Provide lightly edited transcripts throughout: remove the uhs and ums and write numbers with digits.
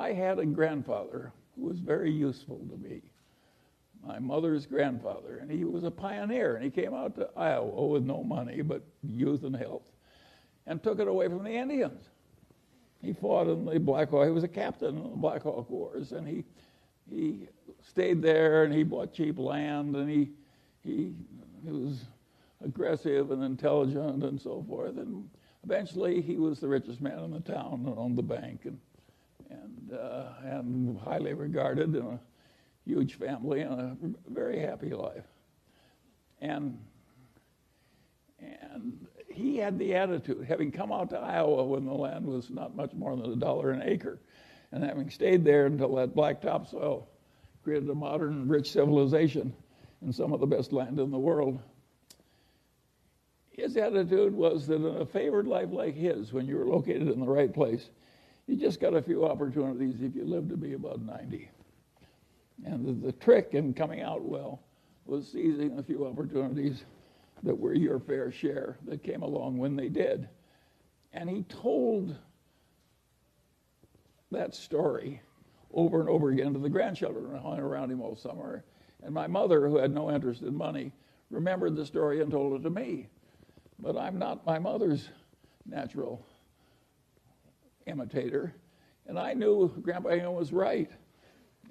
I had a grandfather who was very useful to me, my mother's grandfather, and he was a pioneer, and he came out to Iowa with no money but youth and health and took it away from the Indians. He fought in the Black Hawk. He was a captain in the Black Hawk Wars, and he stayed there, and he bought cheap land, and he was aggressive and intelligent and so forth. And eventually, he was the richest man in the town and owned the bank and highly regarded in a huge family and a very happy life. And he had the attitude, having come out to Iowa when the land was not much more than $1 an acre, and having stayed there until that black topsoil created a modern, rich civilization and some of the best land in the world. His attitude was that in a favored life like his, when you were located in the right place, you just got a few opportunities if you lived to be about 90. And the trick in coming out well was seizing a few opportunities that were your fair share that came along when they did. And he told that story over and over again to the grandchildren who hung around him all summer. And my mother, who had no interest in money, remembered the story and told it to me. But I'm not my mother's natural imitator. And I knew Grandpa Hingham was right.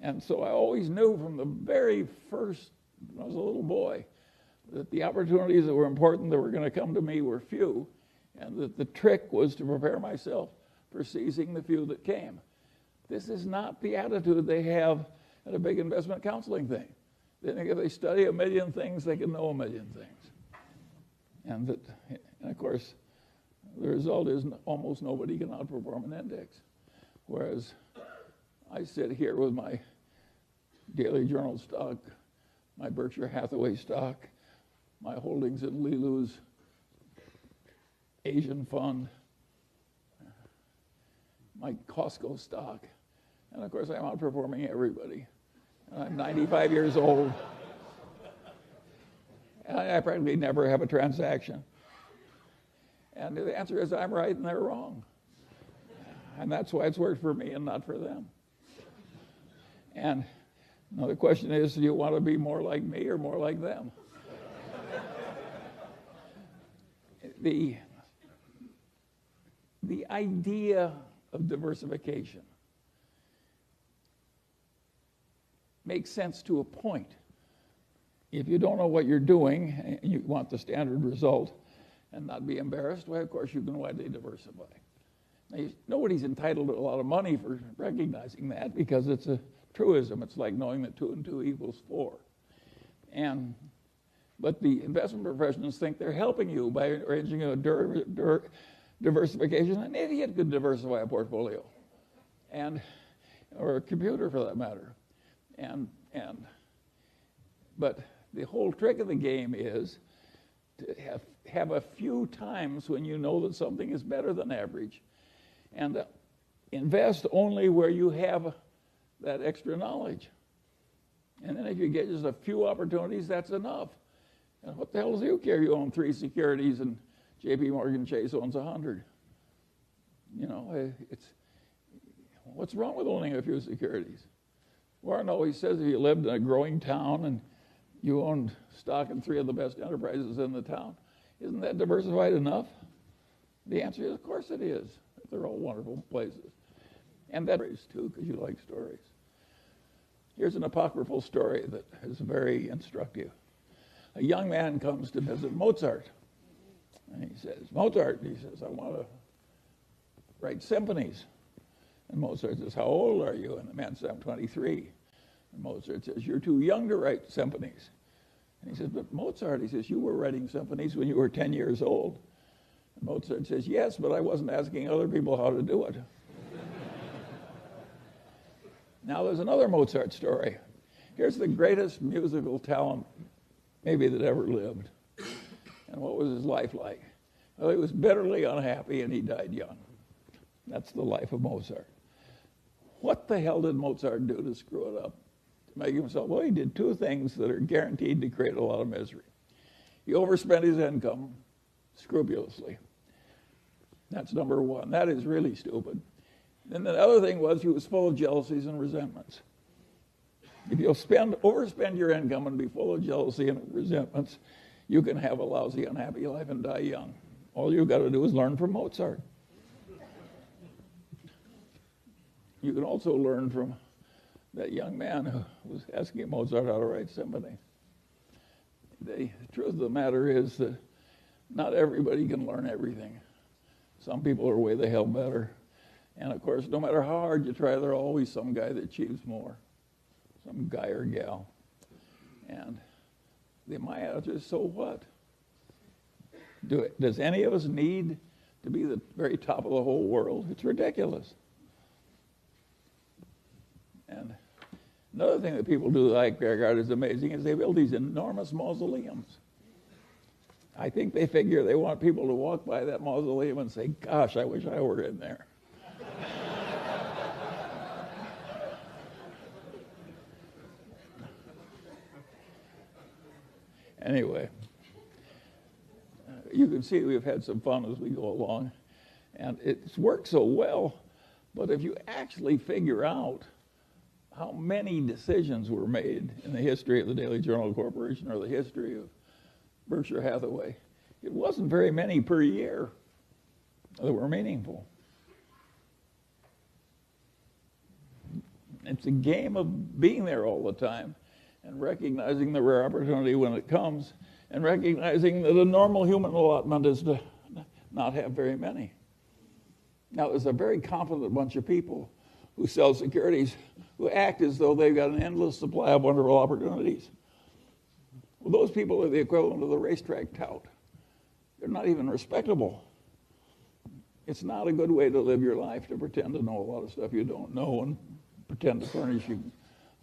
And so I always knew from the very first, when I was a little boy, that the opportunities that were important that were going to come to me were few, and that the trick was to prepare myself for seizing the few that came. This is not the attitude they have at a big investment counseling thing. They think if they study a million things, they can know a million things. And of course, the result is almost nobody can outperform an index. Whereas I sit here with my Daily Journal stock, my Berkshire Hathaway stock, my holdings in Lilu's Asian fund, my Costco stock, and of course I'm outperforming everybody. And I'm 95 years old, and I practically never have a transaction. And the answer is I'm right and they're wrong. And that's why it's worked for me and not for them. And now the question is, do you want to be more like me or more like them? The idea of diversification makes sense to a point. If you don't know what you're doing and you want the standard result and not be embarrassed, well, of course, you can widely diversify. Now, nobody's entitled to a lot of money for recognizing that because it's a truism. It's like knowing that 2 and 2 equals 4. But the investment professionals think they're helping you by arranging a diversification. An idiot could diversify a portfolio, or a computer for that matter. But the whole trick of the game is to have a few times when you know that something is better than average, and invest only where you have that extra knowledge. And then if you get just a few opportunities, that's enough. And what the hell does you care? You own 3 securities and J.P. Morgan Chase owns 100. You know, what's wrong with owning a few securities? Warren always says if you lived in a growing town and you owned stock in 3 of the best enterprises in the town, isn't that diversified enough? The answer is, of course it is. They're all wonderful places. And that is too, because you like stories. Here's an apocryphal story that is very instructive. A young man comes to visit Mozart. And he says, Mozart, he says, I want to write symphonies. And Mozart says, how old are you? And the man says, I'm 23. And Mozart says, you're too young to write symphonies. And he says, but Mozart, he says, you were writing symphonies when you were 10 years old. And Mozart says, yes, but I wasn't asking other people how to do it. Now there's another Mozart story. Here's the greatest musical talent maybe that ever lived. And what was his life like? Well, he was bitterly unhappy and he died young. That's the life of Mozart. What the hell did Mozart do to screw it up? To make himself, well, he did 2 things that are guaranteed to create a lot of misery. He overspent his income scrupulously. That's number 1. That is really stupid. And the other thing was he was full of jealousies and resentments. If you'll overspend your income and be full of jealousy and resentments, you can have a lousy, unhappy life and die young. All you've got to do is learn from Mozart. You can also learn from that young man who was asking Mozart how to write symphony. The truth of the matter is that not everybody can learn everything. Some people are way the hell better. And of course, no matter how hard you try, there's always some guy that achieves more. Some guy or gal. And my answer is, so what? Does any of us need to be the very top of the whole world? It's ridiculous. And another thing that people do that I regard as amazing is they build these enormous mausoleums. I think they figure they want people to walk by that mausoleum and say, gosh, I wish I were in there. Anyway, you can see we've had some fun as we go along. And it's worked so well, but if you actually figure out how many decisions were made in the history of the Daily Journal Corporation or the history of Berkshire Hathaway, it wasn't very many per year that were meaningful. It's a game of being there all the time and recognizing the rare opportunity when it comes and recognizing that a normal human allotment is to not have very many. Now, there's a very confident bunch of people who sell securities who act as though they've got an endless supply of wonderful opportunities. Well, those people are the equivalent of the racetrack tout. They're not even respectable. It's not a good way to live your life to pretend to know a lot of stuff you don't know and pretend to furnish you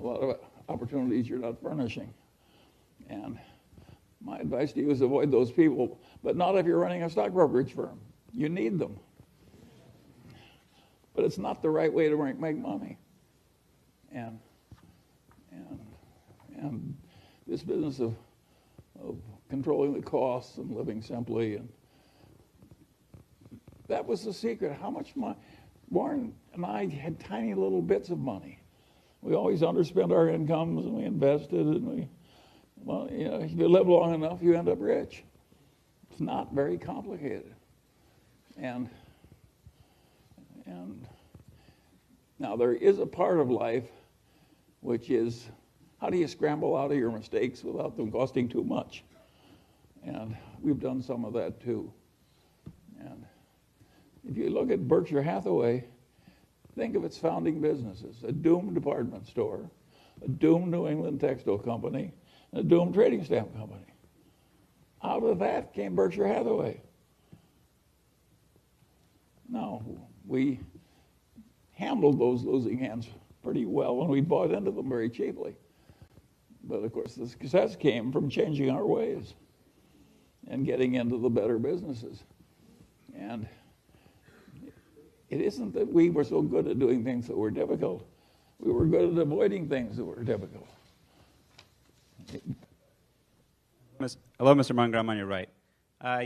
a lot of opportunities you're not furnishing. And my advice to you is avoid those people, but not if you're running a stock brokerage firm. You need them. But it's not the right way to make money. And this business of controlling the costs and living simply, and that was the secret. How much money? Warren and I had tiny little bits of money. We always underspent our incomes, and we invested, and if you live long enough, you end up rich. It's not very complicated. And now there is a part of life which is, how do you scramble out of your mistakes without them costing too much? And we've done some of that too. And if you look at Berkshire Hathaway, think of its founding businesses: a doomed department store, a doomed New England textile company, and a doomed trading stamp company. Out of that came Berkshire Hathaway. Now, we handled those losing hands pretty well, and we bought into them very cheaply. But of course, the success came from changing our ways and getting into the better businesses. And it isn't that we were so good at doing things that were difficult. We were good at avoiding things that were difficult. Hello, Mr. Munger, I'm on your right.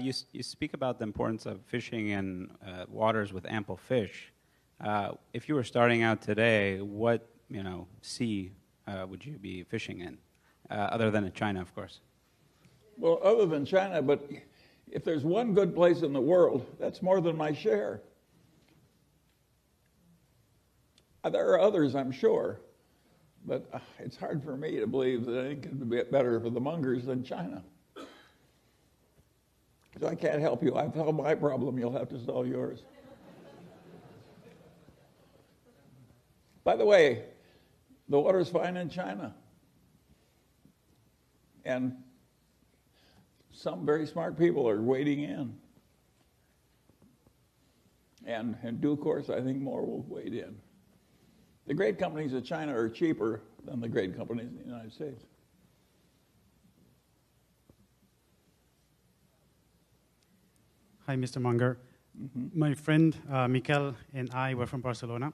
You speak about the importance of fishing in waters with ample fish. If you were starting out today, what sea would you be fishing in, other than in China, of course? Well, other than China, but if there's one good place in the world, that's more than my share. There are others, I'm sure, but it's hard for me to believe that anything could be better for the Mungers than China. So I can't help you. I've solved my problem. You'll have to solve yours. By the way, the water's fine in China. And some very smart people are wading in. And in due course, I think more will wade in. The great companies of China are cheaper than the great companies in the United States. Hi, Mr. Munger. Mm-hmm. My friend Mikel and I were from Barcelona,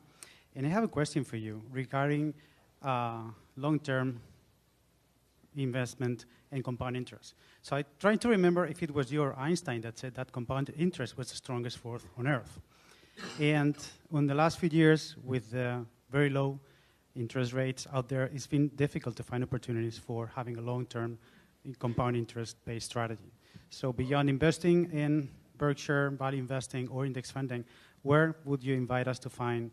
and I have a question for you regarding long-term investment and compound interest. So I tried to remember if it was you or Einstein that said that compound interest was the strongest force on Earth. And in the last few years, with the very low interest rates out there, it's been difficult to find opportunities for having a long-term compound interest-based strategy. So beyond investing in Berkshire, value investing, or index funding, where would you invite us to find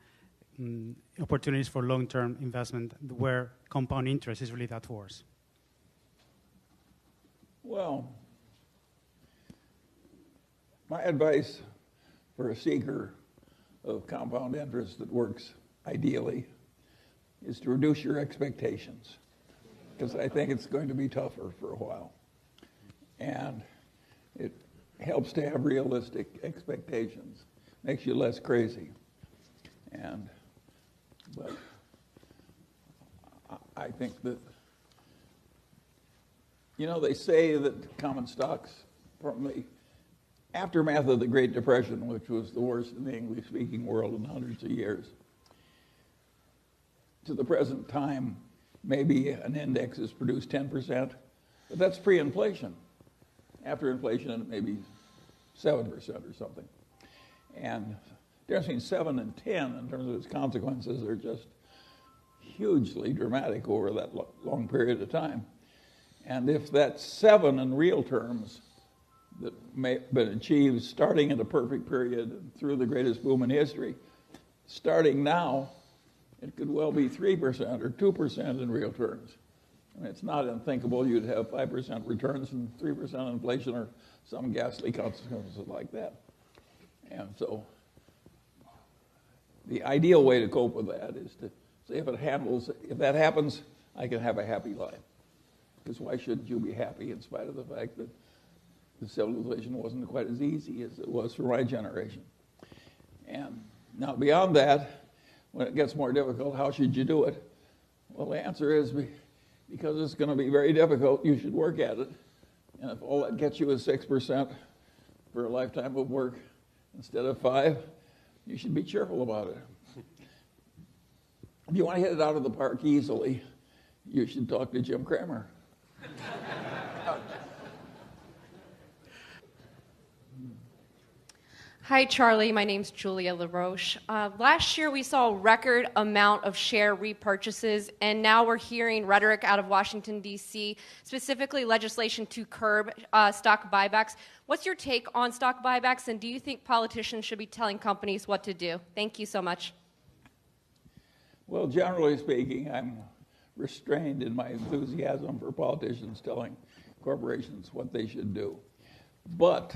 opportunities for long-term investment where compound interest is really that force? Well, my advice for a seeker of compound interest that works ideally is to reduce your expectations, because I think it's going to be tougher for a while. And it helps to have realistic expectations, makes you less crazy. But I think that, they say that common stocks from the aftermath of the Great Depression, which was the worst in the English-speaking world in hundreds of years, to the present time, maybe an index has produced 10%, but that's pre-inflation. After inflation, it may be 7% or something. And the difference between 7 and 10 in terms of its consequences are just hugely dramatic over that long period of time. And if that 7 in real terms that may have been achieved starting in a perfect period through the greatest boom in history, starting now, it could well be 3% or 2% in real terms. I mean, it's not unthinkable you'd have 5% returns and 3% inflation or some ghastly consequences like that. And so the ideal way to cope with that is to say if that happens, I can have a happy life. Because why shouldn't you be happy in spite of the fact that the civilization wasn't quite as easy as it was for my generation? And now beyond that, when it gets more difficult, how should you do it? Well, the answer is because it's going to be very difficult, you should work at it. And if all that gets you is 6% for a lifetime of work instead of 5%, you should be cheerful about it. If you want to hit it out of the park easily, you should talk to Jim Cramer. Hi, Charlie. My name's Julia LaRoche. Last year, we saw a record amount of share repurchases, and now we're hearing rhetoric out of Washington, D.C., specifically legislation to curb stock buybacks. What's your take on stock buybacks, and do you think politicians should be telling companies what to do? Thank you so much. Well, generally speaking, I'm restrained in my enthusiasm for politicians telling corporations what they should do. But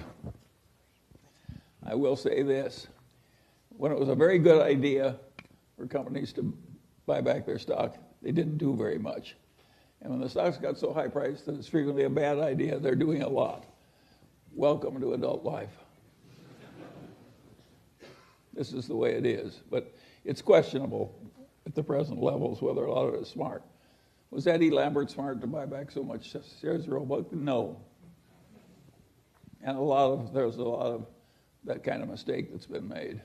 I will say this. When it was a very good idea for companies to buy back their stock, they didn't do very much. And when the stocks got so high priced that it's frequently a bad idea, they're doing a lot. Welcome to adult life. This is the way it is. But it's questionable at the present levels whether a lot of it is smart. Was Eddie Lambert smart to buy back so much shares of Roebuck? No. And there's a lot of that kind of mistake that's been made.